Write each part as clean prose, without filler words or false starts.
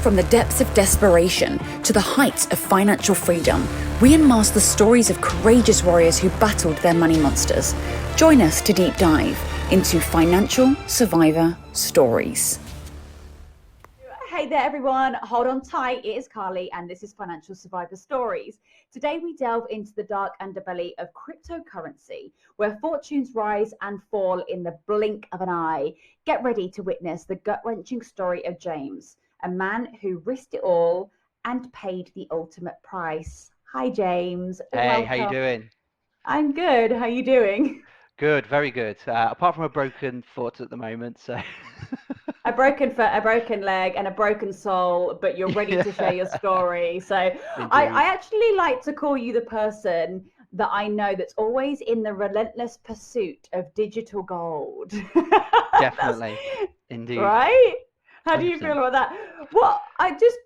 From the depths of desperation to the heights of financial freedom, we unmask the stories of courageous warriors who battled their money monsters. Join us to deep dive into financial survivor stories. Hey there everyone, hold on tight, it is Carly and this is Financial Survivor Stories. Today we delve into the dark underbelly of cryptocurrency, where fortunes rise and fall in the blink of an eye. Get ready to witness the gut-wrenching story of James, a man who risked it all and paid the ultimate price. Hi James. Hey, welcome. how you doing? I'm good, how are you doing? Good, very good. Apart from a broken foot at the moment, so A broken foot, a broken leg, and a broken soul, but you're ready to share your story. So I indeed. actually like to call you the person that I know that's always in the relentless pursuit of digital gold. Definitely, indeed. Right? How do you 100%. feel about that? Well, I just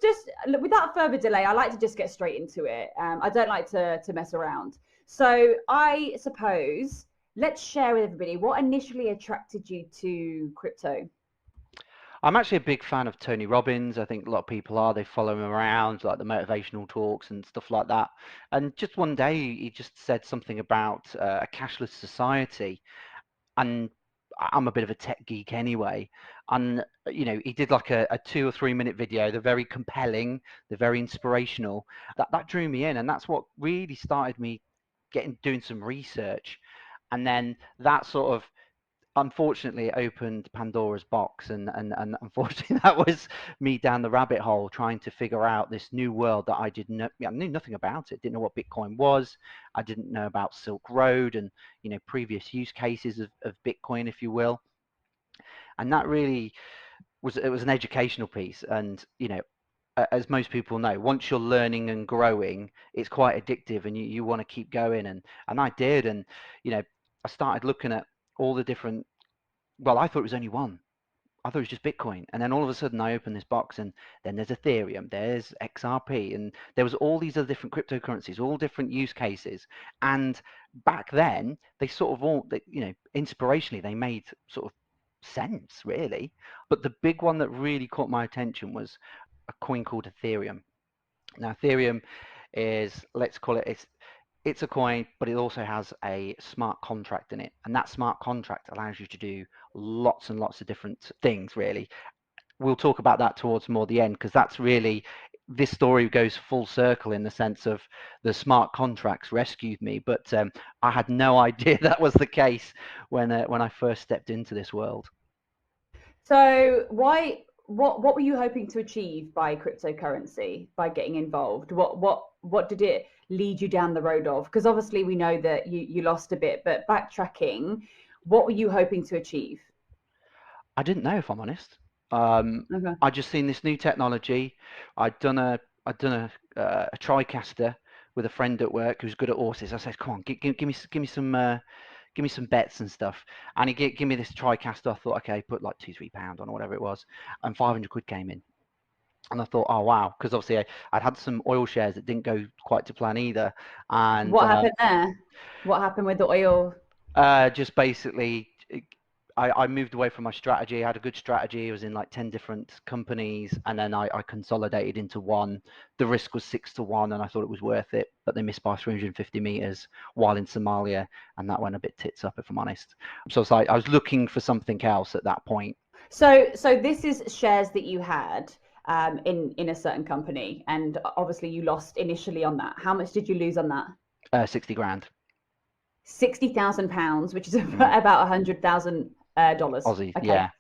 without further delay, I like to just get straight into it. I don't like to mess around. So I suppose let's share with everybody what initially attracted you to crypto. I'm actually a big fan of Tony Robbins. I think a lot of people are. They follow him around, like the motivational talks and stuff like that. And just one day, he just said something about a cashless society. And I'm a bit of a tech geek anyway. And, he did like a 2 or 3 minute video. They're very compelling. They're very inspirational. That drew me in. And that's what really started me doing some research. And then that sort of, unfortunately, it opened Pandora's box, and unfortunately that was me down the rabbit hole trying to figure out this new world that I knew nothing about. It didn't know what Bitcoin was. I didn't know about Silk Road and previous use cases of Bitcoin, if you will. And that really was an educational piece. And as most people know, once you're learning and growing, it's quite addictive, and you want to keep going. And I did. And I started looking at all the different. Well, I thought it was only one. I thought it was just Bitcoin. And then all of a sudden I opened this box, and then there's Ethereum, there's XRP, and there was all these other different cryptocurrencies, all different use cases. And back then they sort of inspirationally, they made sort of sense, really. But the big one that really caught my attention was a coin called Ethereum. Now, Ethereum is, let's call it, it's a coin, but it also has a smart contract in it. And that smart contract allows you to do lots and lots of different things, really. We'll talk about that towards more the end, because that's really, this story goes full circle in the sense of the smart contracts rescued me. But I had no idea that was the case when I first stepped into this world. So what were you hoping to achieve by cryptocurrency, by getting involved? What did it lead you down the road of? Because obviously we know that you lost a bit, but backtracking, what were you hoping to achieve? I didn't know, if I'm honest. Okay. I just seen this new technology. I'd done a TriCaster with a friend at work who's good at horses. I said, "Come on, give me some bets and stuff." And he gave me this TriCaster. I thought, okay, put like £2-3 on or whatever it was, and 500 quid came in. And I thought, oh wow, because obviously I'd had some oil shares that didn't go quite to plan either. And What happened there? What happened with the oil? just basically, I moved away from my strategy. I had a good strategy. I was in like 10 different companies, and then I consolidated into one. The risk was 6-1, and I thought it was worth it, but they missed by 350 meters while in Somalia, and that went a bit tits up, if I'm honest. So it's like I was looking for something else at that point. So this is shares that you had in a certain company, and obviously you lost initially on that. How much did you lose on that? 60 grand. £60,000, which is about $100,000. Aussie, Okay. yeah.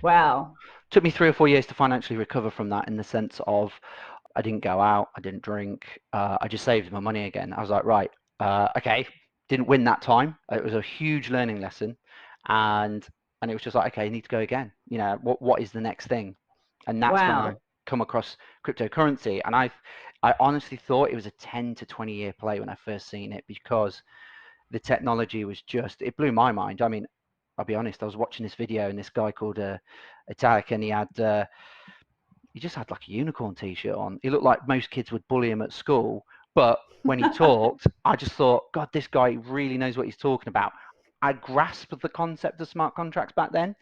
Wow. Took me 3 or 4 years to financially recover from that, in the sense of I didn't go out, I didn't drink, I just saved my money again. I was like, right, okay, didn't win that time. It was a huge learning lesson, and it was just like, okay, I need to go again. What is the next thing? And that's when I come across cryptocurrency, and I honestly thought it was a 10 to 20 year play when I first seen it, because the technology was just, it blew my mind. I mean, I'll be honest, I was watching this video, and this guy called Italic, and he just had like a unicorn t-shirt on. He looked like most kids would bully him at school, but when he talked, I just thought, God, this guy really knows what he's talking about. I grasped the concept of smart contracts back then,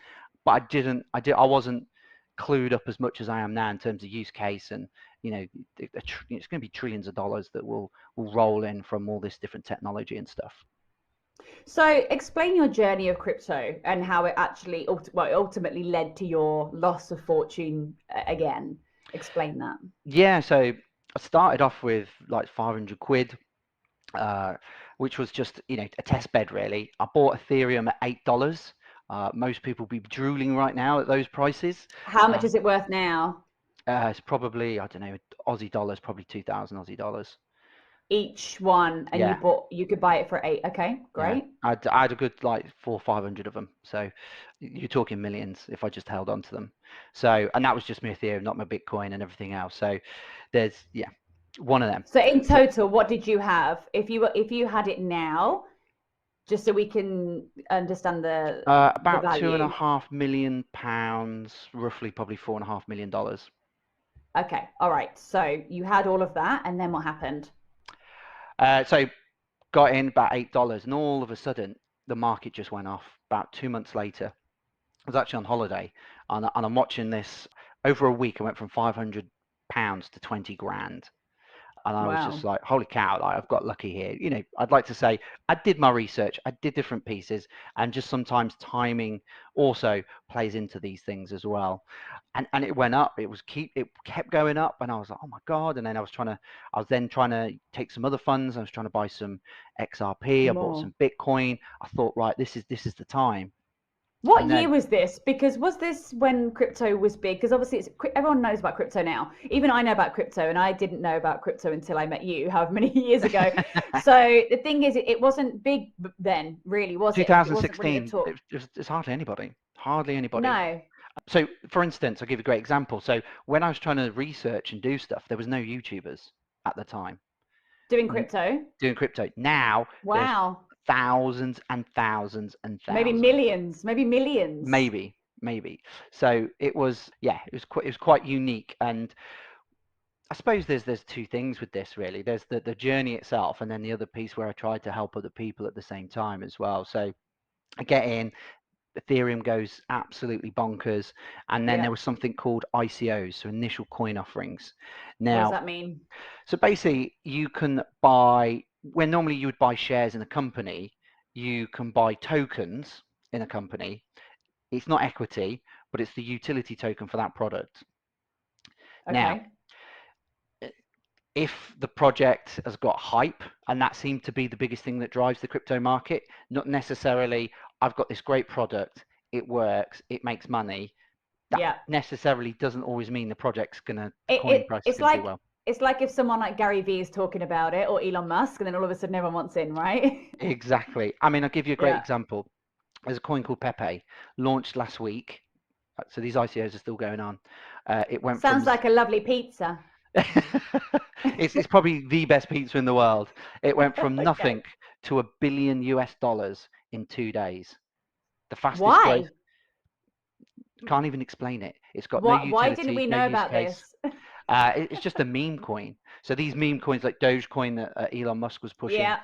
but I wasn't clued up as much as I am now in terms of use case, and it's going to be trillions of dollars that will roll in from all this different technology and stuff. So explain your journey of crypto and how it actually ultimately led to your loss of fortune again. Explain that. Yeah, so I started off with like 500 quid, which was just a test bed really. I bought Ethereum at $8. Most people be drooling right now at those prices. How much is it worth now? It's probably, I don't know, Aussie dollars, probably 2,000 Aussie dollars. Each one, and Yeah, you could buy it for 8. Okay, yeah. great. I had a good like 400-500 of them. So you're talking millions if I just held on to them. So, and that was just my Ethereum, not my Bitcoin and everything else. So there's, yeah, one of them. So in So, total, what did you have if you had it now, just so we can understand the about value? £2.5 million, roughly, probably $4.5 million. Okay, all right. So you had all of that, and then what happened? So got in about $8, and all of a sudden the market just went off. About 2 months later, I was actually on holiday, and I'm watching this. Over a week, I went from £500 to 20 grand. And I was just Wow. like, holy cow, like, I've got lucky here. I'd like to say I did my research, I did different pieces, and just sometimes timing also plays into these things as well. And it went up. It kept going up, and I was like, oh my God. And then I was then trying to take some other funds. I was trying to buy some XRP. I bought More. some Bitcoin. I thought, right, this is the time. What And year then was this? Because was this when crypto was big? Because obviously everyone knows about crypto now. Even I know about crypto, and I didn't know about crypto until I met you, however many years ago. So the thing is, it wasn't big then, really, was it? It wasn't really the 2016, talk. it's hardly anybody. No, So, for instance, I'll give you a great example. So, when I was trying to research and do stuff, there was no YouTubers at the time doing crypto. doing crypto. Now there's Wow. thousands and thousands and Maybe thousands. millions, maybe millions. Maybe. So it was, yeah, it was quite unique. And I suppose there's two things with this really. There's the journey itself, and then the other piece where I tried to help other people at the same time as well. So I get in. Ethereum goes absolutely bonkers, and then Yeah. there was something called ICOs, so initial coin offerings. What does Now, that mean? so basically, you can buy, when normally you would buy shares in a company, you can buy tokens in a company. It's not equity, but it's the utility token for that product. Now, Okay. if the project has got hype, and that seemed to be the biggest thing that drives the crypto market, not necessarily, I've got this great product, it works, it makes money. That Yeah. necessarily doesn't always mean the It, coin it price is it's going to do like well. it's like if someone like Gary Vee is talking about it, or Elon Musk, and then all of a sudden everyone wants in, right? Exactly. I mean, I'll give you a great Yeah. example. There's a coin called Pepe, launched last week. So these ICOs are still going on. It went from Sounds like a lovely pizza. it's probably the best pizza in the world. It went from Okay. nothing to $1 billion in 2 days. The fastest growth. Why? Can't even explain it. It's got no Why didn't utility, we no know use about case. this? It's just a meme coin. So these meme coins like Dogecoin that Elon Musk was pushing, Yeah,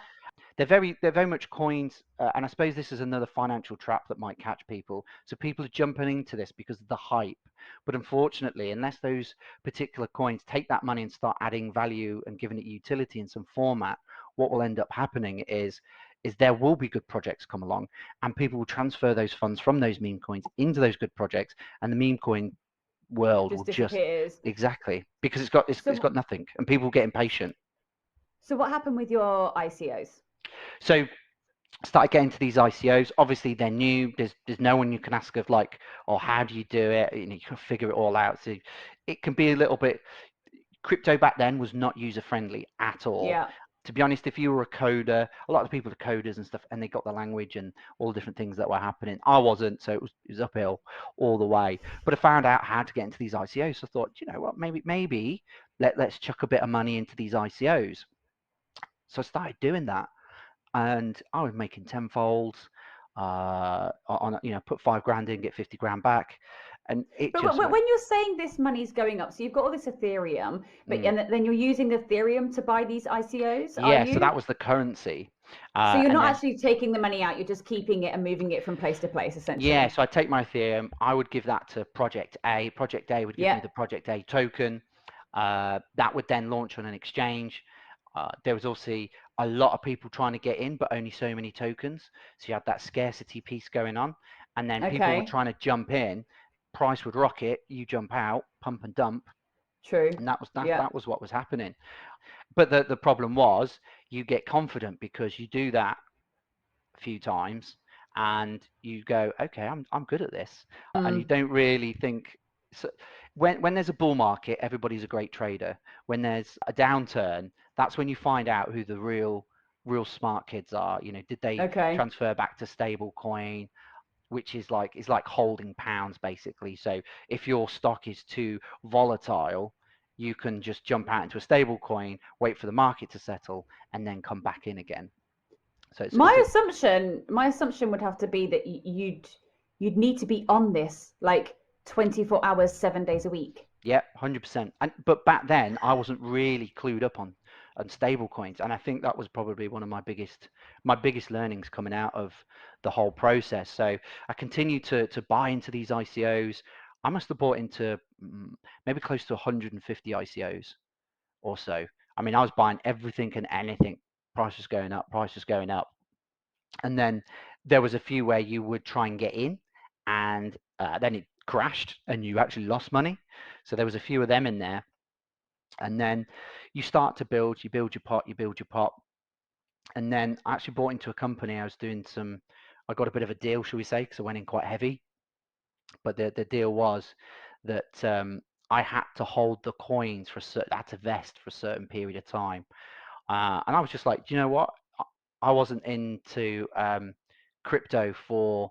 they're very much coins, and I suppose this is another financial trap that might catch people. So people are jumping into this because of the hype, but unfortunately, unless those particular coins take that money and start adding value and giving it utility in some format, what will end up happening is there will be good projects come along, and people will transfer those funds from those meme coins into those good projects, and the meme coin world will just just disappears. exactly, because it's got So, nothing, and people get impatient. so what happened with your ICOs? So started getting to these ICOs. Obviously, they're new. There's no one you can ask of like, oh, how do you do it? You can figure it all out. So it can be a little bit. Crypto back then was not user friendly at all. Yeah. To be honest, if you were a coder, a lot of people are coders and stuff, and they got the language and all the different things that were happening. I wasn't, so it was uphill all the way. But I found out how to get into these ICOs. So I thought, you know what, maybe let's chuck a bit of money into these ICOs. So I started doing that, and I was making tenfolds. On put 5 grand in, get 50 grand back, and it But just went. when you're saying this money's going up, so you've got all this Ethereum, but Mm. and then you're using Ethereum to buy these ICOs, are Yeah, so that you? was the currency, So you're and not then actually taking the money out, you're just keeping it and moving it from place to place, yeah, essentially. so I take my Ethereum, I would give that to Project A. Project A would give me Yeah. the Project A token. That would then launch on an exchange. There was also a lot of people trying to get in, but only so many tokens. So you had that scarcity piece going on, and then people were Okay. trying to jump in. Price would rocket, you jump out, pump and dump, True. and Yeah. that was what was happening. But the problem was you get confident because you do that a few times and you go, okay, I'm good at this, and you Mm, don't really think. So when there's a bull market, everybody's a great trader. When there's a downturn, that's when you find out who the real smart kids are. You know, did they okay. transfer back to stable coin, which is like holding pounds basically. So if your stock is too volatile, you can just jump out into a stable coin, wait for the market to settle, and then come back in again. So it's My assumption would have to be that you'd need to be on this like 24 hours, 7 days a week. yeah, 100%. And but back then I wasn't really clued up on stable coins, and I think that was probably one of my biggest learnings coming out of the whole process. So I continued to buy into these ICOs. I must have bought into maybe close to 150 ICOs or so. I mean, I was buying everything and anything. Price was going up, price was going up. And then there was a few where you would try and get in, and then it crashed and you actually lost money. So there was a few of them in there, and then you start to build, you build your pot, you build your pot, and then I actually bought into a company. I got a bit of a deal, shall we say, because I went in quite heavy. But the deal was that I had to hold the coins I had to vest for a certain period of time. And I was just like, do you know what? I wasn't into crypto for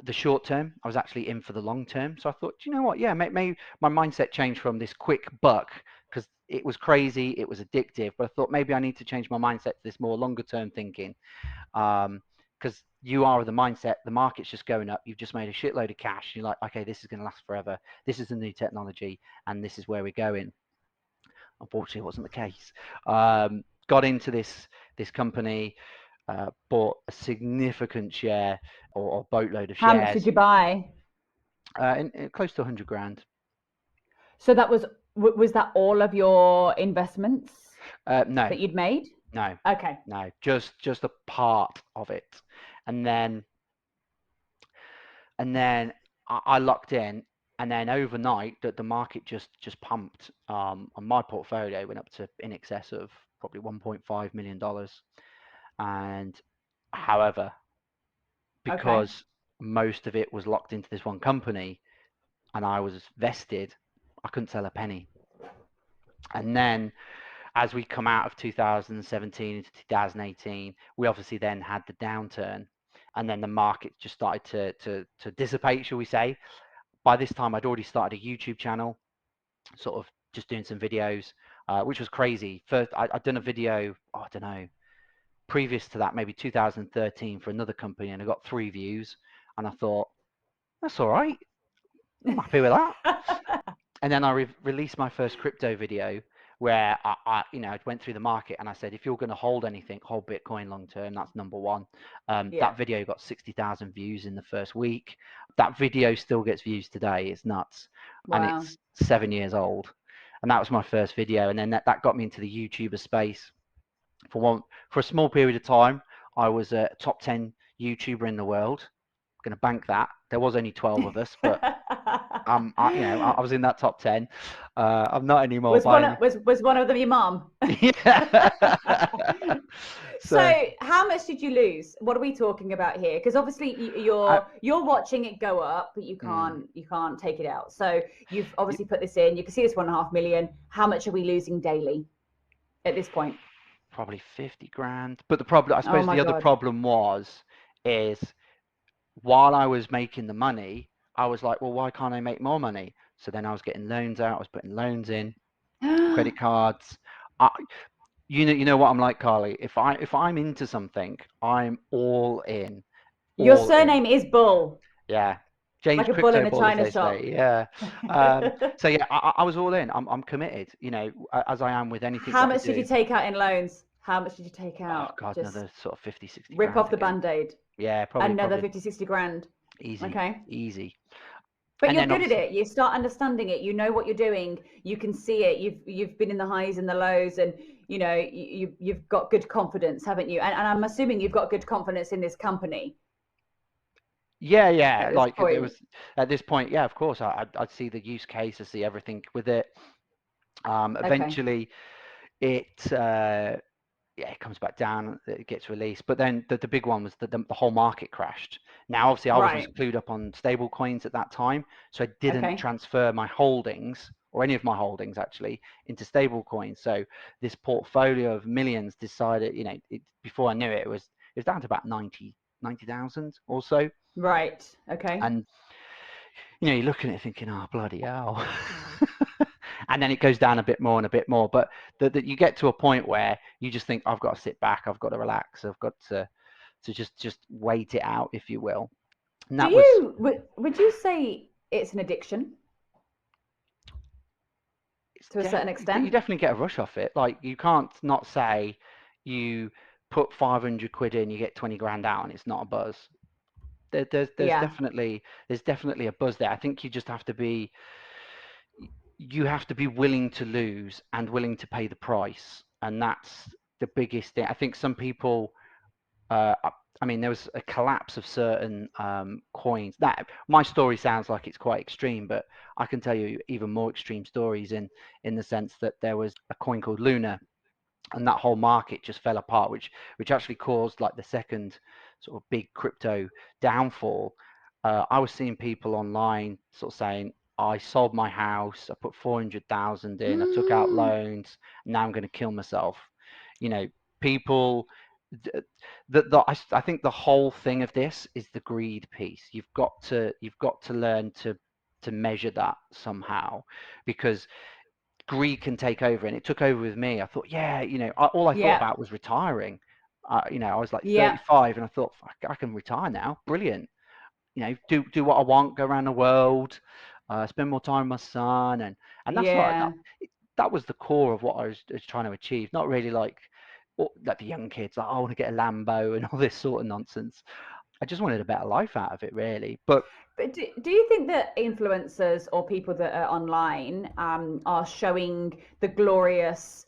the short term. I was actually in for the long term. So I thought, do you know what? Yeah, maybe my mindset changed from this quick buck because it was crazy, it was addictive. But I thought maybe I need to change my mindset to this more longer term thinking. Because you are of the mindset, the market's just going up. You've just made a shitload of cash. You're like, okay, this is going to last forever. This is the new technology, and this is where we're going. Unfortunately, it wasn't the case. Got into this company, bought a significant share or boatload of How much did shares, you buy? in close to 100 grand. So that was that all of your investments No, that you'd made? no, Okay. no, just a part of it, and then I locked in, and then overnight the market just pumped. And my portfolio went up to in excess of probably $1.5 million. And however, Okay. because most of it was locked into this one company and I was vested, I couldn't sell a penny. And then as we come out of 2017 into 2018, we obviously then had the downturn, and then the market just started to dissipate, shall we say. By this time, I'd already started a YouTube channel, sort of just doing some videos, which was crazy. First, I'd done a video, oh, I don't know, previous to that, maybe 2013 for another company, and I got 3 views, and I thought, that's all right. I'm happy with that. And then I released my first crypto video where I went through the market and I said, if you're going to hold anything, hold Bitcoin long term. That's number one. Yeah. That video got 60,000 views in the first week. That video still gets views today. It's nuts, and Wow. it's 7 years old. And that was my first video, and then that got me into the YouTuber space. For a small period of time, I was a top 10 YouTuber in the world. I'm going to bank that. There was only 12 of us, but I was in that top 10. I'm not anymore Was by one any. of, was one of them your mum? Yeah. So So how much did you lose? What are we talking about here? Because obviously I, you're watching it go up, but mm, you can't take it out. So you've obviously put this in. You can see this 1.5 million. How much are we losing daily at this point? probably 50 grand. But the problem, I Oh suppose, my the other God. problem is while I was making the money, I was like, well, why can't I make more money? So then I was getting loans out. I was putting loans in, credit cards. I, you know what I'm like, Carly. If I'm into something, I'm all in, Your all in. surname is Bull. Yeah, James Like a bull in Crypto a Ball, as china they say. shop. Yeah. So yeah, I was all in. I'm committed. You know, as I am with anything How that I much did you do. take out in loans? How much did you take Oh out? God, Just another sort of 50, 60 rip grand off the again. band-aid. Yeah, Another probably 50, 60 grand. easy, Okay. easy. But And you're then good at obviously, it. You start understanding it. You know what you're doing. You can see it. You've been in the highs and the lows, and you know you've got good confidence, haven't you? And I'm assuming you've got good confidence in this company yeah. at this Like there point. was at this point, yeah, of course, I'd see the use case, I see everything with it. Okay. Eventually, it yeah, it comes back down, it gets released. But then the big one was that the whole market crashed. Now, obviously, I wasn't Right. clued up on stable coins at that time, so I didn't Okay. transfer my holdings or any of my holdings actually into stable coins. So this portfolio of millions decided, you know, before I knew it, it was down to about 90,000 or so. Right. Okay. And you know, you're looking at it thinking, oh bloody hell. And then it goes down a bit more and a bit more. But that you get to a point where you just think, I've got to sit back, I've got to relax, I've got to just wait it out, if you will. And Do that was you would you say it's an addiction to a certain you extent? definitely get a rush off it. Like you can't not say you put 500 quid in, you get 20 grand out, and it's not a buzz. There's Yeah. definitely a buzz there. I think you have to be willing to lose and willing to pay the price, and that's the biggest thing. I think some people, I mean, there was a collapse of certain coins. That my story sounds like it's quite extreme, but I can tell you even more extreme stories in the sense that there was a coin called Luna, and that whole market just fell apart, which actually caused like the second sort of big crypto downfall. I was seeing people online sort of saying, I sold my house, I put 400,000 in, I took out Mm, loans, now I'm going to kill myself. You know, people, I think the whole thing of this is the greed piece. You've got to learn to measure that somehow, because greed can take over, and it took over with me. I thought, yeah, you know, all I thought yeah. about was retiring. You know, I was like Yeah. 35, and I thought, fuck, I can retire now. Brilliant. You know, do what I want, go around the world, spend more time with my son, and that's not Yeah. that was the core of what I was trying to achieve. Not really like the young kids, like, I want to get a Lambo and all this sort of nonsense. I just wanted a better life out of it, really. But But do you think that influencers or people that are online are showing the glorious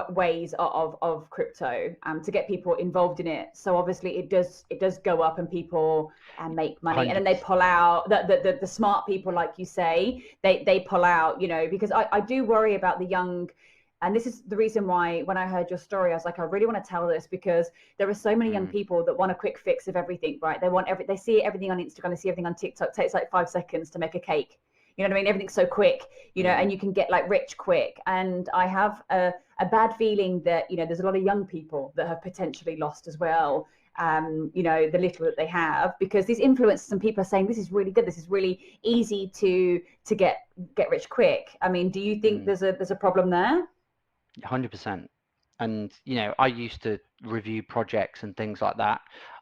ways of crypto to get people involved in it? So obviously it does go up and people make money, and then they 100%. pull out. The smart people, like you say, they pull out. You know, because I do worry about the young. And this is the reason why, when I heard your story, I was like, I really want to tell this, because there are so many young Mm, people that want a quick fix of everything, right? They see everything on Instagram, they see everything on TikTok. It takes like 5 seconds to make a cake. You know what I mean? Everything's so quick, you know, mm. and you can get like rich quick. And I have a bad feeling that, you know, there's a lot of young people that have potentially lost as well. You know, the little that they have, because these influencers and people are saying this is really good, this is really easy to get rich quick. I mean, do you think Mm. there's a problem there? 100%. And you know, I used to review projects and things like that.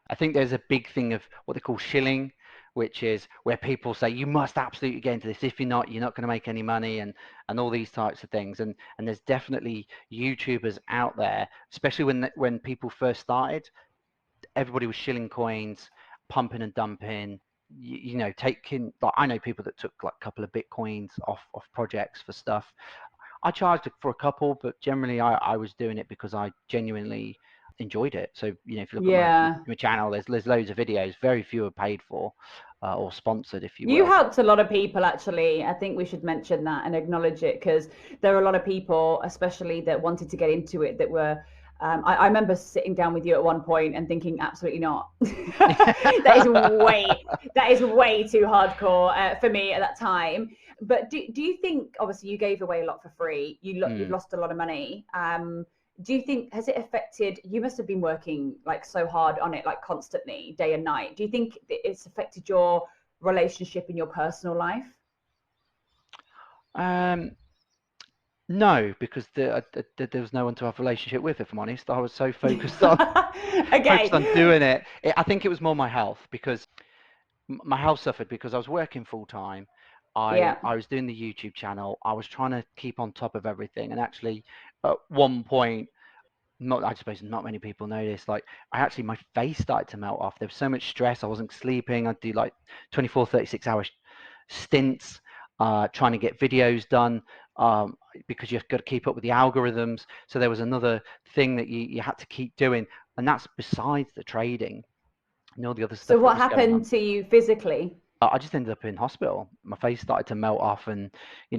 I think there's a big thing of what they call shilling, which is where people say you must absolutely get into this. If you're not going to make any money, and all these types of things. And there's definitely YouTubers out there, especially when people first started, everybody was shilling coins, pumping and dumping. You know, taking, like, I know people that took like a couple of bitcoins off projects for stuff. I charged for a couple, but generally I was doing it because I genuinely enjoyed it. So, you know, if you look at Yeah. my channel, there's loads of videos. Very few are paid for or sponsored, if you You will. helped a lot of people, actually. I think we should mention that and acknowledge it, because there are a lot of people, especially that wanted to get into it, that were. I remember sitting down with you at one point and thinking, absolutely not. That is way too hardcore for me at that time. But do you think, obviously you gave away a lot for free, you've Mm. lost a lot of money. Do you think, has it affected, you must have been working like so hard on it, like constantly, day and night. Do you think it's affected your relationship in your personal life? Um, no, because there was no one to have a relationship with, if I'm honest. I was so focused on Okay. doing it. I think it was more my health, because my health suffered because I was working full time. Yeah. I was doing the YouTube channel. I was trying to keep on top of everything, and actually, at one point, not I suppose not many people know this. Like, my face started to melt off. There was so much stress. I wasn't sleeping. I'd do like 24, 36 hour stints, trying to get videos done, because you've got to keep up with the algorithms. So there was another thing that you had to keep doing, and that's besides the trading and all the other So stuff that what was going on. happened to you physically? I just ended up in hospital. My face started to melt off, and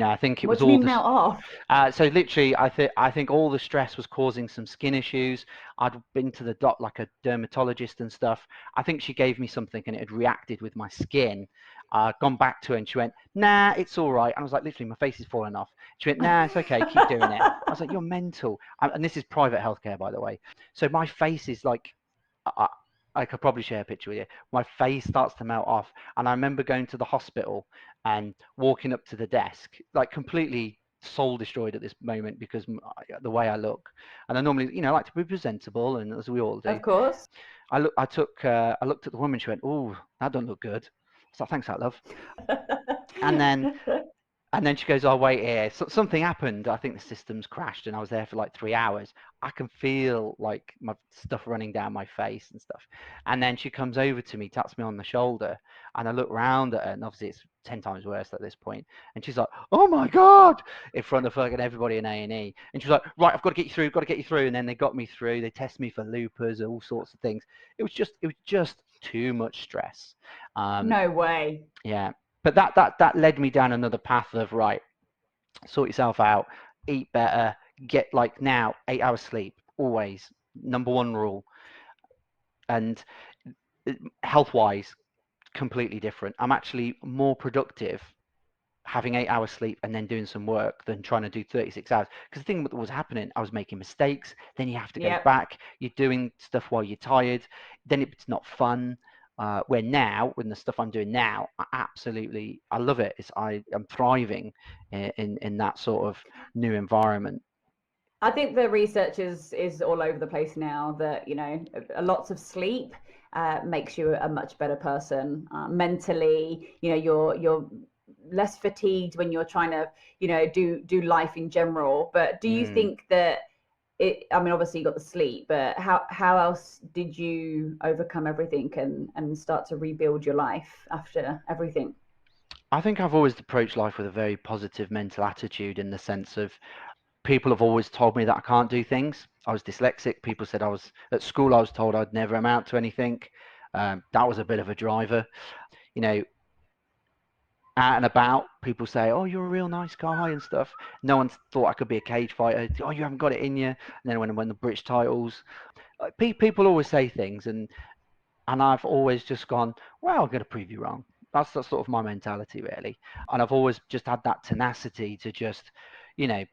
I think it What was do you all mean this. melt off? So literally, I think all the stress was causing some skin issues. I'd been to the doc, like a dermatologist and stuff. I think she gave me something, and it had reacted with my skin. Gone back to her, and she went, "Nah, it's all right." And I was like, literally, my face is falling off. She went, "Nah, it's okay. Keep doing it." I was like, "You're mental." And this is private healthcare, by the way. So my face is like, I, I could probably share a picture with you. My face starts to melt off, and I remember going to the hospital and walking up to the desk, like completely soul destroyed at this moment because the way I look. And I normally, like to be presentable, and as we all do. Of course. I looked at the woman. She went, "Oh, that don't look good." I was like, "Thanks, that love." And then she goes, "Oh, wait here. Something happened. I think the system's crashed." And I was there for like 3 hours. I can feel like my stuff running down my face and stuff. And then she comes over to me, taps me on the shoulder, and I look round at her, and obviously it's 10 times worse at this point. And she's like, "Oh my God," in front of fucking everybody in A&E. And she was like, "Right, I've got to get you through, got to get you through." And then they got me through. They test me for lupus, all sorts of things. It was just too much stress. No way. Yeah. But that led me down another path of, right, sort yourself out, eat better, get, like, now 8 hours sleep, always, number one rule. And health wise, completely different. I'm actually more productive having 8 hours sleep and then doing some work than trying to do 36 hours. Because the thing that was happening, I was making mistakes. Then you have to go Yep. back. You're doing stuff while you're tired. Then it's not fun. Where now, with the stuff I'm doing now, I love it. I'm thriving in that sort of new environment. I think the research is all over the place now that, lots of sleep makes you a much better person mentally. You're less fatigued when you're trying to, do life in general. But do you think that I mean, obviously you got the sleep, but how else did you overcome everything and start to rebuild your life after everything? I think I've always approached life with a very positive mental attitude, in the sense of, people have always told me that I can't do things. I was dyslexic. People said at school, I was told I'd never amount to anything. That was a bit of a driver. You know, out and about, people say, "Oh, you're a real nice guy," and stuff. No one thought I could be a cage fighter. "Oh, you haven't got it in you." And then when I won the British titles, people always say things, and I've always just gone, "Well, I'm going to prove you wrong." That's sort of my mentality, really. And I've always just had that tenacity to just, you know,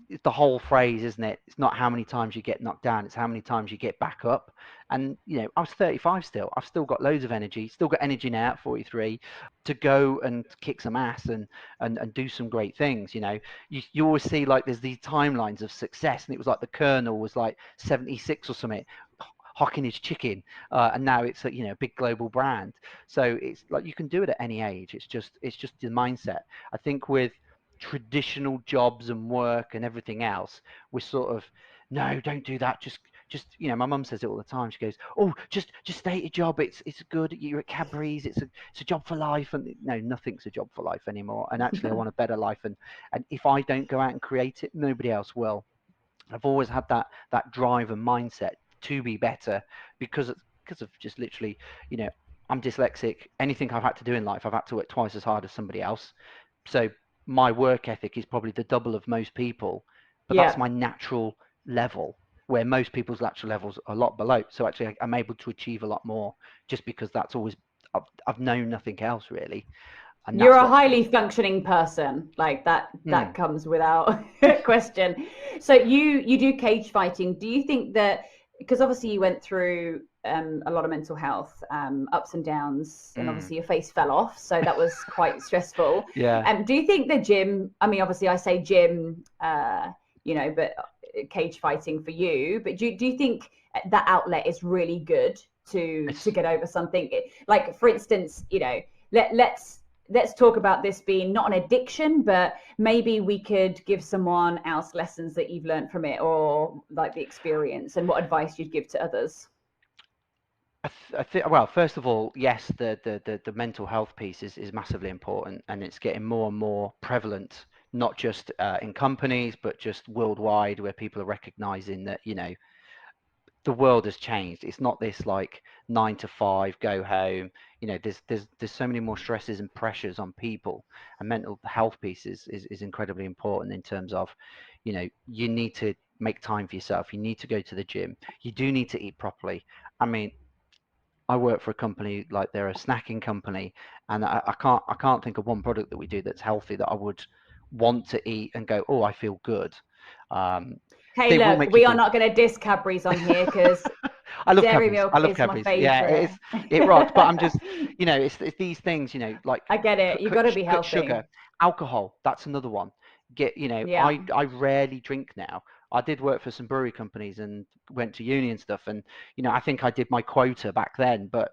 it's the whole phrase, isn't it? It's not how many times you get knocked down, it's how many times you get back up. And I was 35 still. I've still got loads of energy, still got energy now at 43 to go and kick some ass and do some great things. You always see, like, there's these timelines of success, and it was like the Colonel was like 76 or something, hocking his chicken, and now it's a big global brand. So it's like you can do it at any age. It's just the mindset. I think with traditional jobs and work and everything else, we're sort of, "No, don't do that, just my mum says it all the time. She goes, "Oh, just stay at your job, it's good, you're at Cadbury's, it's a job for life." And no, nothing's a job for life anymore. And actually, I want a better life, and if I don't go out and create it, nobody else will. I've always had that drive and mindset to be better, because of just literally, you know, I'm dyslexic. Anything I've had to do in life, I've had to work twice as hard as somebody else. So my work ethic is probably the double of most people, but that's Yeah. my natural level, where most people's natural levels are a lot below. So actually, I'm able to achieve a lot more, just because that's always, I've known nothing else really, and You're that's a what. highly functioning person, like that Hmm. comes without question. So you do cage fighting. Do you think that, because obviously you went through a lot of mental health ups and downs, and Hmm. obviously your face fell off, so that was quite stressful. Yeah. Do you think the gym? I mean, obviously I say gym, but cage fighting for you. But do you think that outlet is really good to get over something. Like, for instance, let's talk about this being not an addiction, but maybe we could give someone else lessons that you've learned from it, or like the experience, and what advice you'd give to others. I think, well, first of all, yes, the mental health piece is massively important, and it's getting more and more prevalent, not just in companies, but just worldwide, where people are recognizing that, the world has changed. It's not this like 9 to 5, go home. There's so many more stresses and pressures on people, and mental health piece is incredibly important in terms of, you need to make time for yourself. You need to go to the gym. You do need to eat properly. I mean, I work for a company, like, they're a snacking company, and I can't think of one product that we do that's healthy that I would want to eat and go, oh, I feel good. Um, Hey, they will look, make you we are feel. not going to diss Cadbury's on here, because I love dairy Cadbury's. milk I love is my Cadbury's. Yeah, favorite. it rocks. But I'm just, it's these things, like I get it. You got to be healthy. sugar, alcohol. That's another one. Yeah. I rarely drink now. I did work for some brewery companies and went to uni and stuff, and I think I did my quota back then. But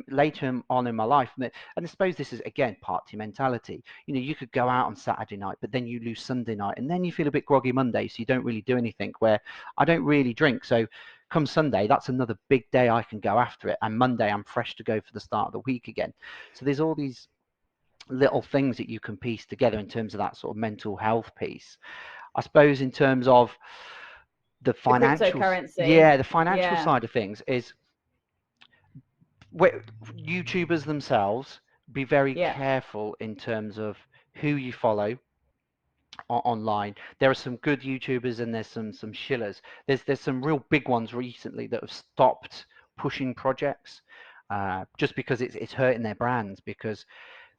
later on in my life, and I suppose this is again party mentality. You could go out on Saturday night, but then you lose Sunday night, and then you feel a bit groggy Monday, so you don't really do anything. Where I don't really drink, so come Sunday, that's another big day I can go after it, and Monday I'm fresh to go for the start of the week again. So there's all these little things that you can piece together in terms of that sort of mental health piece. I suppose in terms of the The financial, cryptocurrency. yeah, the financial Yeah. side of things is where YouTubers themselves, be very Yeah. careful in terms of who you follow online. There are some good YouTubers and there's some shillers. There's some real big ones recently that have stopped pushing projects, just because it's hurting their brands, because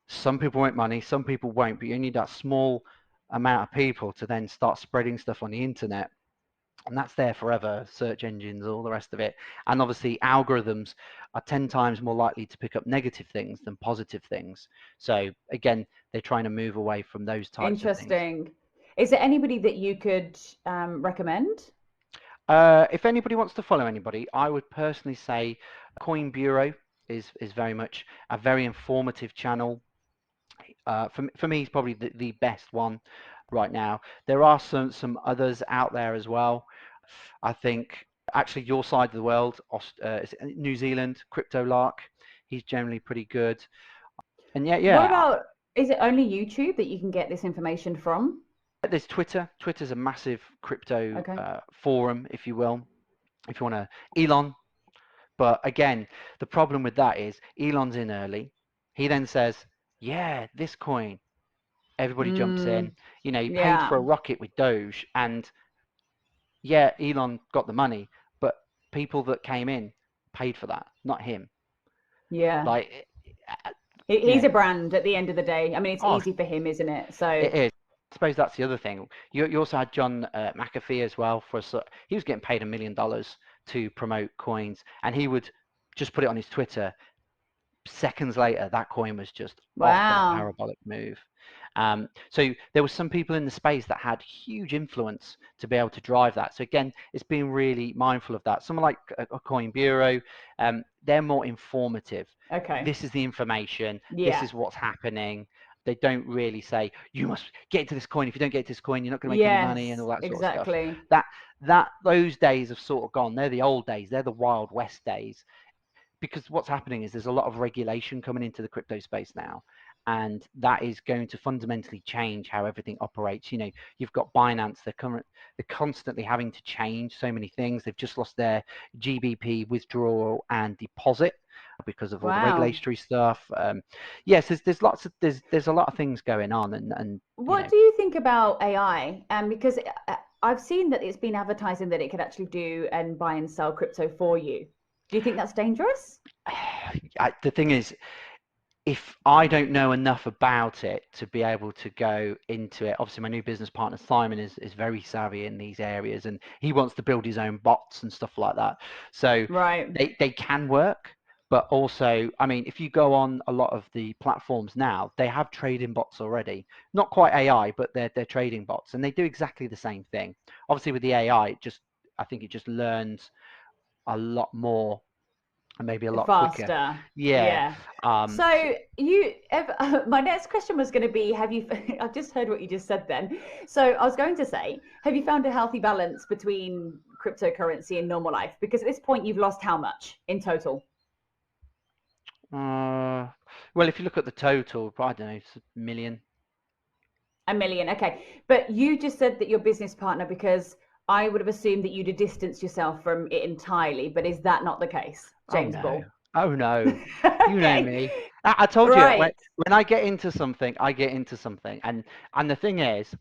some people want money, some people won't, but you need that small amount of people to then start spreading stuff on the internet, and that's there forever. Search engines, all the rest of it, and obviously algorithms are 10 times more likely to pick up negative things than positive things. So again, they're trying to move away from those types of things. Interesting. Is there anybody that you could recommend? If anybody wants to follow anybody, I would personally say Coin Bureau is very much a very informative channel. For me, it's probably the best one right now. There are some others out there as well. I think actually your side of the world, New Zealand, Crypto Lark, he's generally pretty good. And What yeah, about, is it only YouTube that you can get this information from? there's Twitter. Twitter's a massive crypto Okay. forum, if you will, if you want to. Elon. But again, the problem with that is Elon's in early. He then says, yeah, this coin. Everybody jumps in. He paid Yeah. for a rocket with Doge, and yeah, Elon got the money, but people that came in paid for that, not him. Yeah. Like, uh, you He's know, a brand at the end of the day. I mean, it's oh, easy for him, isn't it? So, it is. I suppose that's the other thing. You also had John McAfee as well. He was getting paid $1 million to promote coins, and he would just put it on his Twitter. Seconds later, that coin was just off on a wow. parabolic move. So there were some people in the space that had huge influence to be able to drive that. So again, it's being really mindful of that. Someone like a Coin Bureau, they're more informative. Okay. This is the information. This Yeah. is what's happening. They don't really say you must get into this coin. If you don't get into this coin, you're not going to make any money and Yes, all that sort of stuff. exactly. Those days have sort of gone. They're the old days. They're the Wild West days, because what's happening is there's a lot of regulation coming into the crypto space now, and that is going to fundamentally change how everything operates. You've got Binance, they're constantly having to change so many things. They've just lost their GBP withdrawal and deposit because of all the Wow. regulatory stuff. Yes, there's a lot of things going on, and What do you think about AI? Because I've seen that it's been advertising that it could actually do and buy and sell crypto for you. Do you think that's dangerous? the thing is, if I don't know enough about it to be able to go into it, obviously my new business partner Simon is very savvy in these areas, and he wants to build his own bots and stuff like that. So Right. they can work, but also, I mean, if you go on a lot of the platforms now, they have trading bots already. Not quite AI, but they're trading bots, and they do exactly the same thing. Obviously with the AI, I think it just learns a lot more and maybe a lot quicker. Faster. Yeah. Yeah. Um, s- So my next question was going to be, have you, I've just heard what you just said then. So I was going to say, have you found a healthy balance between cryptocurrency and normal life? Because at this point, you've lost how much in total? uh, well, if you look at the total, I don't know, it's a million. 1 million. Okay. But you just said that your business partner, because I would have assumed that you'd have distanced yourself from it entirely, but is that not the case, Oh James no. Ball? Oh no. You know Okay. me. I told you Right. when I get into something, I get into something. And the thing is,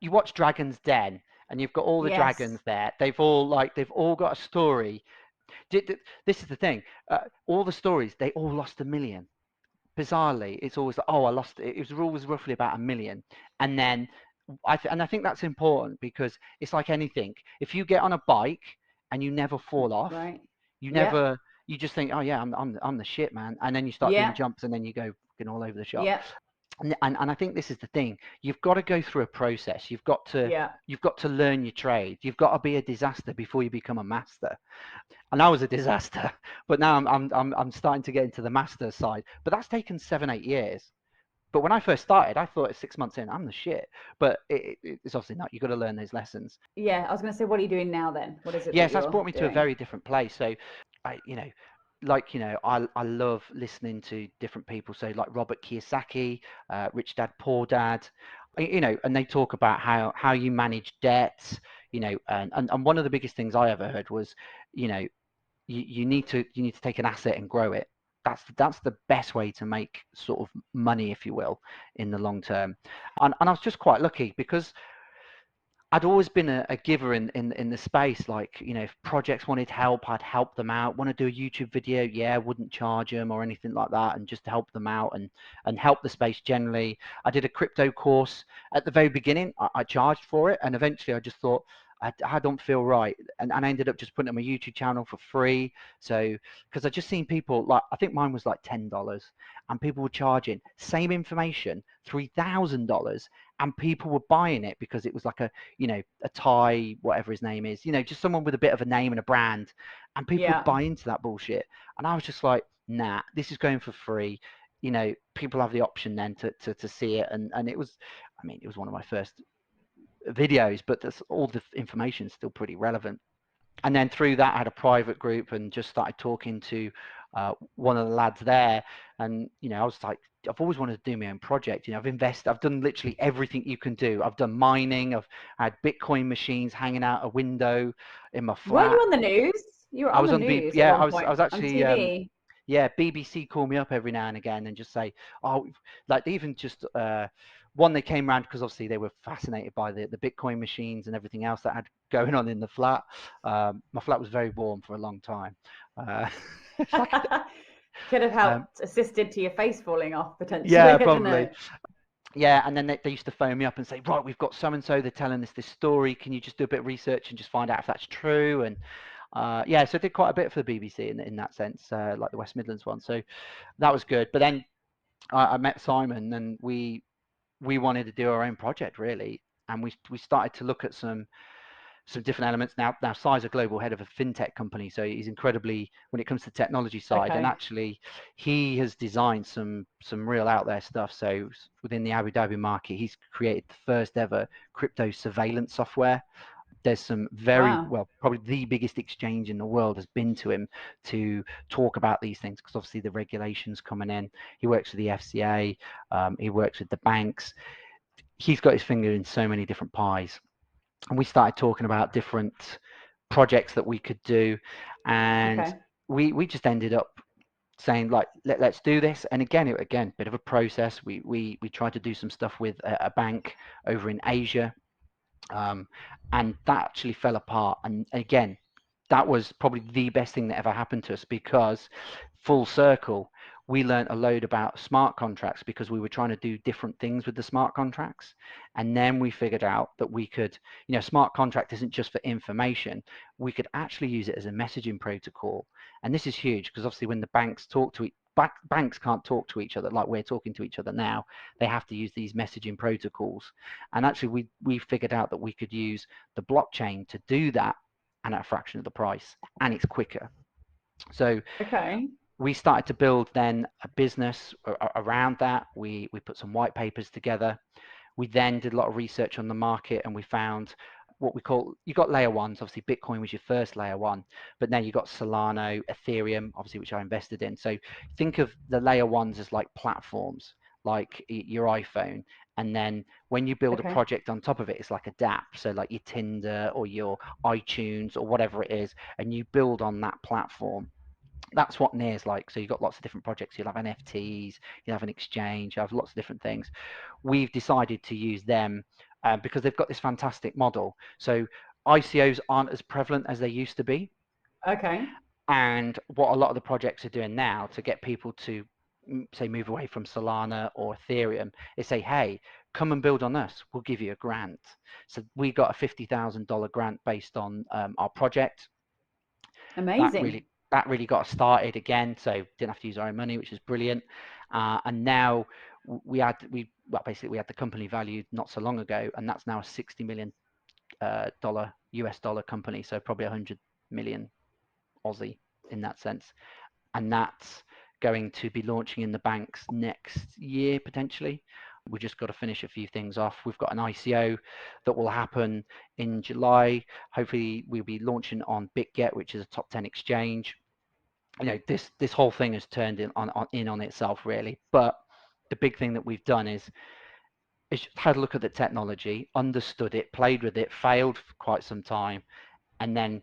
you watch Dragon's Den, and you've got all the Yes. dragons there. They've all got a story. This is the thing. All the stories, they all lost 1 million. Bizarrely, it's always like, oh, I lost it. It was always roughly about 1 million, and then I think that's important because it's like anything. If you get on a bike and you never fall off, Right. you Yep. never you just think, oh yeah, I'm the shit, man, and then you start doing Yep. jumps, and then you go fucking all over the shop. Yep. And I think this is the thing. You've got to go through a process. Yep. You've got to learn your trade. You've got to be a disaster before you become a master. And I was a disaster, but now I'm starting to get into the master side. But that's taken 7 8 years. But when I first started, I thought 6 months in, I'm the shit. But it's obviously not. You've got to learn those lessons. Yeah. I was going to say, what are you doing now then? What is it that Yes, that's you're brought me to a doing? very different place. So, I, you know, I love listening to different people. So, like Robert Kiyosaki, Rich Dad Poor Dad, and they talk about how you manage debts. And one of the biggest things I ever heard was, you know, you need to take an asset and grow it. That's the best way to make sort of money, if you will, in the long term. And I was just quite lucky because I'd always been a giver in the space. Like, if projects wanted help, I'd help them out. Want to do a YouTube video? Yeah, wouldn't charge them or anything like that, and just help them out and help the space generally. I did a crypto course at the very beginning. I charged for it, and eventually I just thought I don't feel right, and I ended up just putting it on my YouTube channel for free. So because I just seen people, like, I think mine was like $10, and people were charging same information $3,000, and people were buying it because it was like a Thai, whatever his name is, just someone with a bit of a name and a brand, and people would Yeah. buy into that bullshit. And I was just like, nah, this is going for free. People have the option then to see it. And it was one of my first videos, but all the information is still pretty relevant. And then through that, I had a private group and just started talking to one of the lads there. And I was like, I've always wanted to do my own project. I've done literally everything you can do. I've done mining. I had Bitcoin machines hanging out a window in my Weren't you flat. on the news? You were I on was the on the news at yeah, one I point was on actually TV. yeah, BBC call me up every now and again and just say, oh, like even just one, they came around because obviously they were fascinated by the Bitcoin machines and everything else that had going on in the flat. My flat was very warm for a long time. Uh, it's like, Could have um, helped assisted to your face falling off potentially. yeah, I don't probably. know. Yeah, and then they used to phone me up and say, right, we've got so and so, they're telling us this story. Can you just do a bit of research and just find out if that's true? And yeah, so I did quite a bit for the BBC in that sense, like the West Midlands one. So that was good. But then I met Simon, and we wanted to do our own project really, and we started to look at some different elements. Now Sai's a global head of a fintech company, so he's incredibly, when it comes to the technology side, and Okay. actually he has designed some real out there stuff. So within the Abu Dhabi market, he's created the first ever crypto surveillance software. There's some very, Wow. well, probably the biggest exchange in the world has been to him to talk about these things, because obviously the regulations coming in. He works with the FCA, he works with the banks. He's got his finger in so many different pies, and we started talking about different projects that we could do, and Okay. we just ended up saying, like, let's do this. And again, bit of a process. We tried to do some stuff with a bank over in Asia, um, and that actually fell apart. And again, that was probably the best thing that ever happened to us, because full circle, we learned a load about smart contracts because we were trying to do different things with the smart contracts. And then we figured out that we could, smart contract isn't just for information. We could actually use it as a messaging protocol. And this is huge because obviously when the banks talk to banks can't talk to each other like we're talking to each other now. They have to use these messaging protocols. And actually we figured out that we could use the blockchain to do that, and at a fraction of the price, and it's quicker. So Okay. we started to build then a business around that. We put some white papers together. We then did a lot of research on the market, and we found what we call, you got layer ones. Obviously, Bitcoin was your first layer one, but now you got Solana, Ethereum, obviously, which I invested in. So think of the layer ones as like platforms, like your iPhone. And then when you build a Okay. project on top of it, it's like a DApp. So like your Tinder or your iTunes or whatever it is, and you build on that platform. That's what Near's like. So you've got lots of different projects. You'll have NFTs, you'll have an exchange, you have lots of different things. We've decided to use them because they've got this fantastic model. So ICOs aren't as prevalent as they used to be. Okay. And what a lot of the projects are doing now to get people to say move away from Solana or Ethereum is say, hey, come and build on us. We'll give you a grant. So we got a $50,000 grant based on our project. that Amazing. really that really got us started again. So didn't have to use our own money, which is brilliant. And now we had the company valued not so long ago, and that's now a $60 million US dollar company. So probably 100 million Aussie in that sense. And that's going to be launching in the banks next year potentially. We just got to finish a few things off. We've got an ICO that will happen in July. Hopefully, we'll be launching on BitGet, which is a top 10 exchange. This whole thing has turned in on itself really. But the big thing that we've done is had a look at the technology, understood it, played with it, failed for quite some time, and then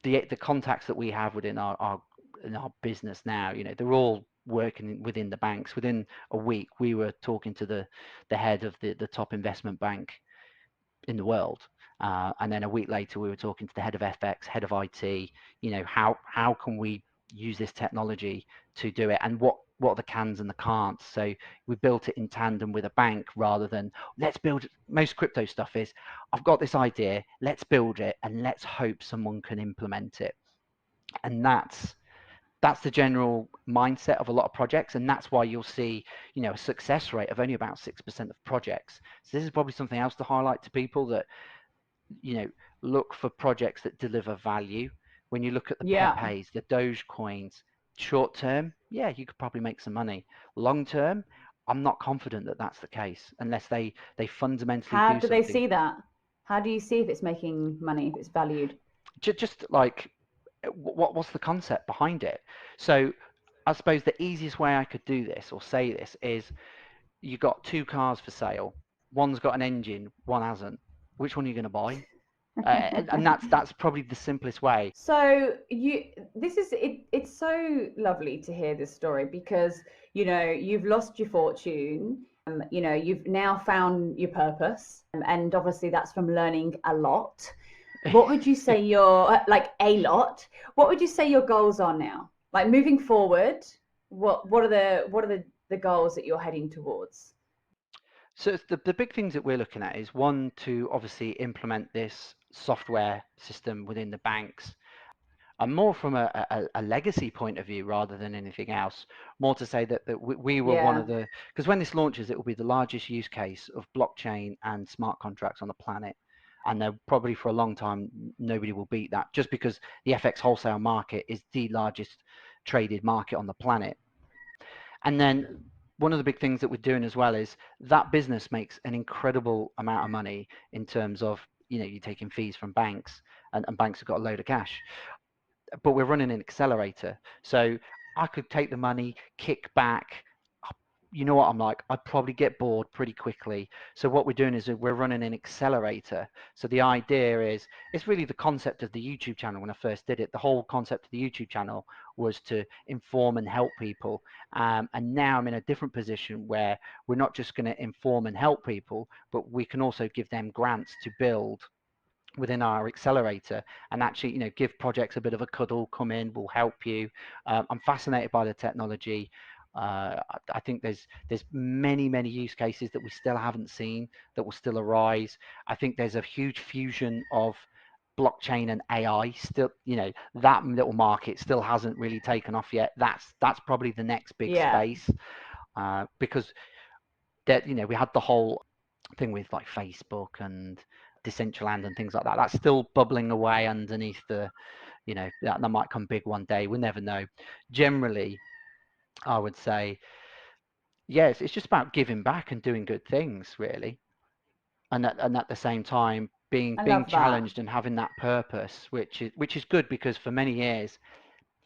the contacts that we have within our business now, they're all working within the banks. Within a week, we were talking to the head of the top investment bank in the world, and then a week later, we were talking to the head of FX, head of IT. How can we use this technology to do it, and what are the cans and the can'ts? So we built it in tandem with a bank rather than let's build. Most crypto stuff is I've got this idea, let's build it, and let's hope someone can implement it. And that's the general mindset of a lot of projects, and that's why you'll see a success rate of only about 6% of projects. So this is probably something else to highlight to people, that look for projects that deliver value. When you look at the Yeah. Pepe's, the Dogecoins, short term, yeah, you could probably make some money. Long term, I'm not confident that that's the case unless they fundamentally How do do they something. see that? How do you see if it's making money, if it's valued? Just like what's the concept behind it? So I suppose the easiest way I could do this or say this is you got two cars for sale. One's got an engine, one hasn't. Which one are you going to buy? And that's probably the simplest way. So this is it. It's so lovely to hear this story because you've lost your fortune. You've now found your purpose, and obviously that's from learning a lot. What would you say your like a lot? What would you say your goals are now? Like moving forward, what are the goals that you're heading towards? So the big things that we're looking at is one, to obviously implement this software system within the banks, and more from a legacy point of view rather than anything else. More to say that we were one Yeah. of the, because when this launches, it will be the largest use case of blockchain and smart contracts on the planet. And they're probably for a long time, nobody will beat that, just because the FX wholesale market is the largest traded market on the planet. And then one of the big things that we're doing as well is that business makes an incredible amount of money in terms of, you're taking fees from banks, and banks have got a load of cash, but we're running an accelerator. So I could take the money, kick back. You know what I'm like? I'd probably get bored pretty quickly. So what we're doing is we're running an accelerator. So the idea is, it's really the concept of the YouTube channel. When I first did it, the whole concept of the YouTube channel was to inform and help people. And now I'm in a different position where we're not just going to inform and help people, but we can also give them grants to build within our accelerator, and actually give projects a bit of a cuddle. Come in, we'll help you. I'm fascinated by the technology. I think there's many use cases that we still haven't seen that will still arise. I think there's a huge fusion of blockchain and AI still. That little market still hasn't really taken off yet. That's probably the next big Yeah. space, because that we had the whole thing with like Facebook and Decentraland and things like that. That's still bubbling away underneath You know, that might come big one day. We'll never know. Generally, I would say, yes, it's just about giving back and doing good things, really. And at the same time, being I being love that. challenged and having that purpose, which is good, because for many years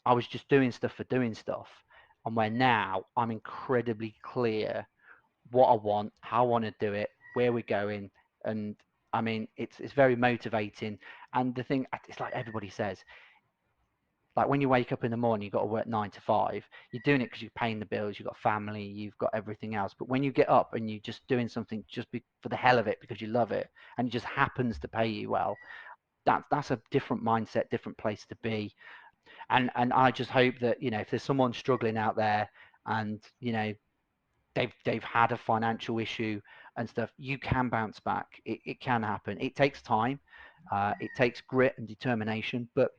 I was just doing stuff for doing stuff, and where now I'm incredibly clear what I want, how I want to do it, where we're going. And I mean, it's very motivating. And the thing, it's like everybody says, like when you wake up in the morning, you've got to work 9 to 5. You're doing it because you're paying the bills, you've got family, you've got everything else. But when you get up and you're just doing something for the hell of it, because you love it, and it just happens to pay you well, that's a different mindset, different place to be. And I just hope that, you know, if there's someone struggling out there, and you know, they've had a financial issue and stuff, you can bounce back. It can happen. It takes time, it takes grit and determination, but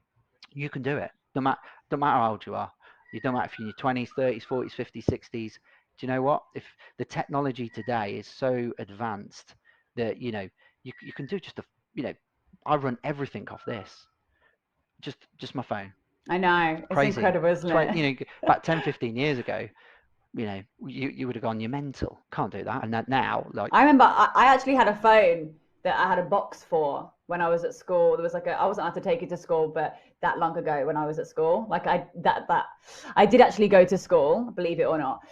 you can do it. No matter how old you are. You don't matter if you're in your 20s, 30s, 40s, 50s, 60s. Do you know what? If the technology today is so advanced that, you know, you can do just you know, I run everything off this. Just my phone. I know. It's Crazy. incredible, isn't It's right, it? you know, about 10, 15 years ago, you know, you would have gone, you're mental. Can't do that. And that now, like, I remember I actually had a phone that I had a box for when I was at school. There was like I wasn't allowed to take it to school, but that long ago when I was at school, like I did actually go to school, believe it or not,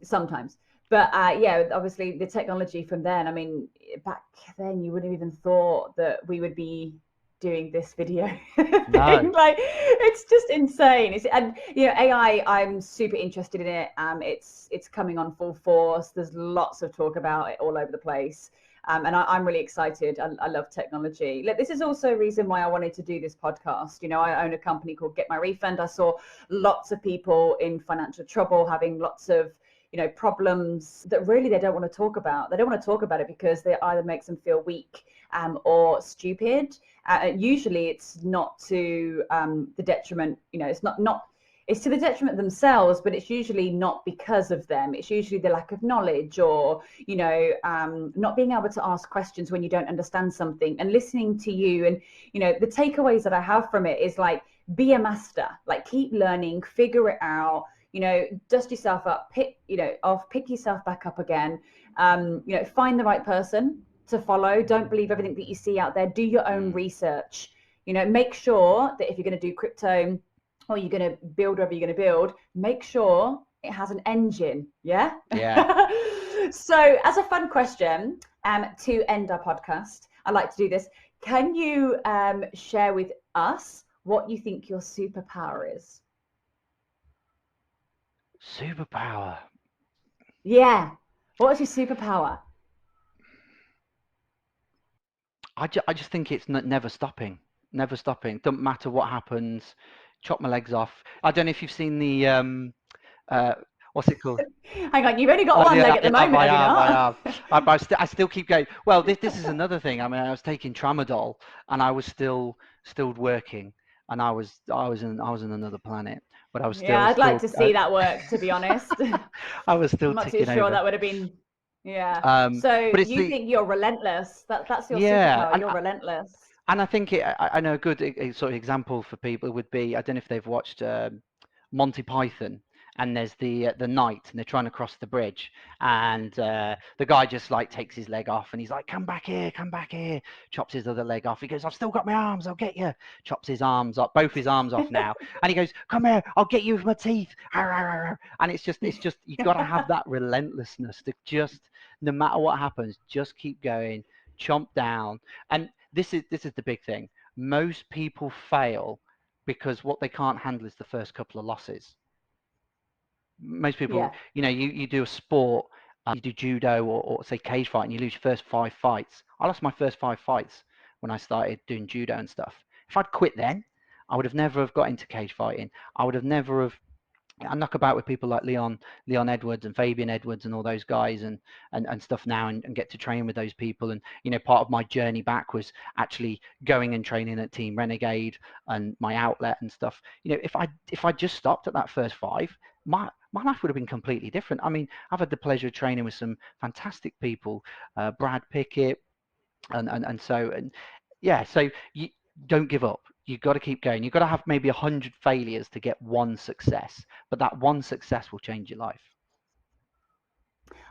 sometimes. But yeah, obviously the technology from then. I mean, back then you wouldn't have even thought that we would be doing this video no. thing. Like, it's just insane. And you know, AI, I'm super interested in it. It's coming on full force. There's lots of talk about it all over the place. And I'm really excited. I love technology. Look, this is also a reason why I wanted to do this podcast. You know, I own a company called Get My Refund. I saw lots of people in financial trouble, having lots of, you know, problems that really they don't want to talk about. They don't want to talk about it because they either makes them feel weak or stupid. Usually it's not to the detriment, you know, it's to the detriment of themselves, but it's usually not because of them. It's usually the lack of knowledge, or, you know, not being able to ask questions when you don't understand something. And listening to you, and, you know, the takeaways that I have from it is like, be a master, like keep learning, figure it out, you know, dust yourself up, pick yourself back up again, you know, find the right person to follow. Don't believe everything that you see out there. Do your own research. You know, make sure that if you're going to do crypto, or you're going to build whatever you're going to build, make sure it has an engine. Yeah. Yeah. So, as a fun question, to end our podcast, I like to do this. Can you share with us what you think your superpower is? Superpower. Yeah. What's your superpower? I just think it's never stopping. Never stopping. Doesn't matter what happens. Chop my legs off. I don't know if you've seen the uh, what's it called? Hang on, you've only got Oh one yeah, leg at the moment, have you I not? have. I still keep going. Well, this is another thing. I mean, I was taking tramadol, and I was still working, and I was in another planet, but I was Yeah, still I'd like still to see that work, to be honest. I was I'm still not too ticking sure over. that would have been. Yeah. So But it's you the think you're relentless? That's your yeah, superpower. You're relentless. and I think I know a good sort of example for people would be, I don't know if they've watched Monty Python, and there's the knight, and they're trying to cross the bridge, and the guy just like takes his leg off, and he's like, come back here, chops his other leg off. He goes, I've still got my arms, I'll get you. Chops his arms up, both his arms off now, and he goes, come here, I'll get you with my teeth. And it's just you've got to have that relentlessness to just, no matter what happens, just keep going, chomp down. And this is the big thing. Most people fail because what they can't handle is the first couple of losses. Most people, Yeah. you know, you do a sport, you do judo, or say cage fight, and you lose your first 5 fights. I lost my first 5 fights when I started doing judo and stuff. If I'd quit then, I would have never have got into cage fighting. I would have never have. I knock about with people like Leon Edwards and Fabian Edwards and all those guys, and stuff now, and get to train with those people. And you know, part of my journey back was actually going and training at Team Renegade and my outlet and stuff. You know, if I just stopped at that first 5, my life would have been completely different. I mean, I've had the pleasure of training with some fantastic people, Brad Pickett, and yeah. So you don't give up. you've got to keep going. You've got to have maybe 100 failures to get one success, but that one success will change your life.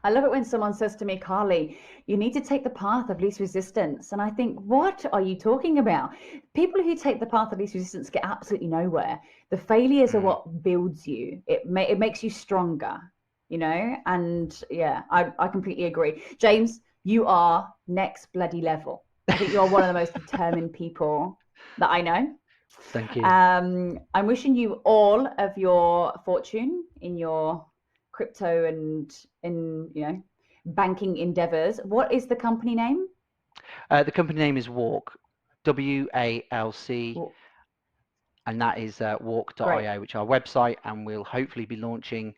I love it when someone says to me, Carly, you need to take the path of least resistance. And I think, what are you talking about? People who take the path of least resistance get absolutely nowhere. The failures are what builds you. It makes you stronger, you know? And yeah, I completely agree. James, you are next bloody level. I think you're one of the most determined people that I know. Thank you. I'm wishing you all of your fortune in your crypto and in banking endeavors. What is the company name? The company name is Walk, WALC, Well, and that is walk.io, great. which is our website, and we'll hopefully be launching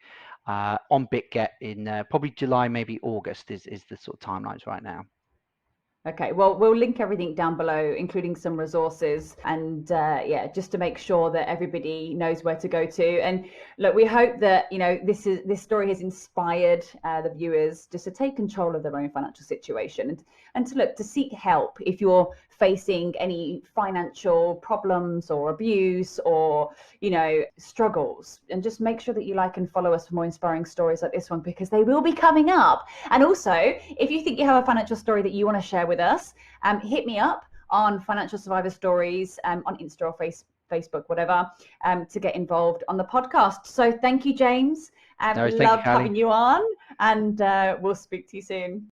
on BitGet in probably July, maybe August is the sort of timelines right now. Okay, well, we'll link everything down below, including some resources, and yeah, just to make sure that everybody knows where to go to. And look, we hope that this story has inspired the viewers just to take control of their own financial situation and to seek help if you're facing any financial problems or abuse or struggles. And just make sure that you like and follow us for more inspiring stories like this one, because they will be coming up. And also, if you think you have a financial story that you want to share with us, hit me up on Financial Survivor Stories on Insta or Facebook, whatever, to get involved on the podcast. So thank you, James. No, thank you, Loved Callie. having you on, and we'll speak to you soon.